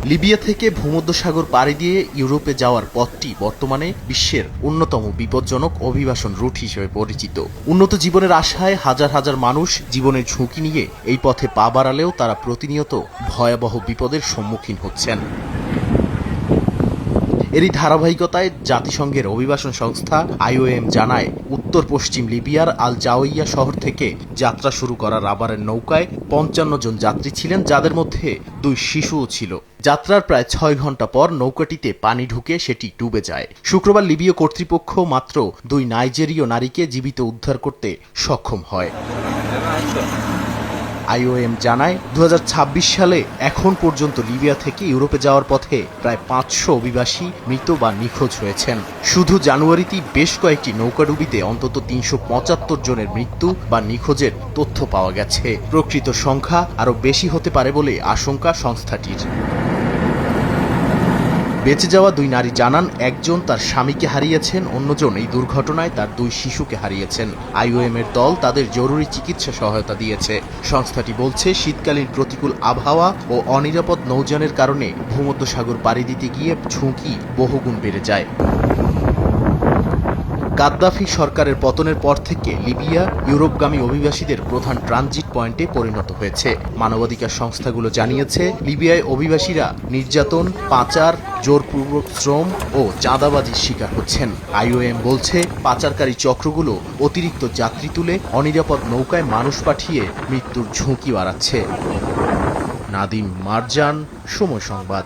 Libya থেকে ভূমধ্যসাগর পাড়ি দিয়ে ইউরোপে যাওয়ার পথটি বর্তমানে বিশ্বের অন্যতম বিপজ্জনক অভিবাসন রুট হিসেবে পরিচিত। উন্নত জীবনের আশায় হাজার হাজার মানুষ জীবনের ঝুঁকি নিয়ে এই পথে পা বাড়ালেও তারা প্রতিনিয়ত ভয়াবহ বিপদের সম্মুখীন হচ্ছেন। এরই ধারাবাহিকতায় জাতিসংঘের অভিবাসন সংস্থা IOM জানায়, উত্তর পশ্চিম লিবিয়ার আল জাওইয়া শহর থেকে যাত্রা শুরু করা রাবারের নৌকায় ৫৫ জন যাত্রী ছিলেন, যাদের মধ্যে ২ শিশুও ছিল। যাত্রার প্রায় ৬ ঘন্টা পর নৌকাটিতে পানি ঢুকে সেটি ডুবে যায়। শুক্রবার লিবীয় কর্তৃপক্ষ মাত্র ২ নাইজেরীয় নারীকে জীবিত উদ্ধার করতে সক্ষম হয়। IOM জানায়, ২০২৬ সালে এখন পর্যন্ত লিবিয়া থেকে ইউরোপে যাওয়ার পথে প্রায় ৫০০ অভিবাসী মৃত বা নিখোঁজ হয়েছেন। শুধু জানুয়ারিতেই বেশ কয়েকটি নৌকাডুবিতে অন্তত ৩৭৫ জনের মৃত্যু বা নিখোঁজের তথ্য পাওয়া গেছে। প্রকৃত সংখ্যা আরও বেশি হতে পারে বলে আশঙ্কা সংস্থাটির। বেঁচে যাওয়া ২ নারী জানান, একজন তার স্বামীকে হারিয়েছেন, অন্যজন এই দুর্ঘটনায় তার ২ শিশুকে হারিয়েছেন। IOM এর দল তাদের জরুরি চিকিৎসা সহায়তা দিয়েছে। সংস্থাটি বলছে, শীতকালীন প্রতিকূল আবহাওয়া ও অনিরাপদ নৌযানের কারণে ভূমধ্যসাগর পাড়ি দিতে গিয়ে ঝুঁকি বহুগুণ বেড়ে যায়। গাদ্দাফি সরকারের পতনের পর থেকে লিবিয়া ইউরোপগামী অভিবাসীদের প্রধান ট্রানজিট পয়েন্টে পরিণত হয়েছে। মানবাধিকার সংস্থাগুলো জানিয়েছে, লিবিয়ায় অভিবাসীরা নির্যাতন, পাচার, জোরপূর্বক শ্রম ও চাঁদাবাজির শিকার হচ্ছেন। IOM বলছে, পাচারকারী চক্রগুলো অতিরিক্ত যাত্রী তুলে অনিরাপদ নৌকায় মানুষ পাঠিয়ে মৃত্যুর ঝুঁকি বাড়াচ্ছে। নাদিম মারজান, সময় সংবাদ।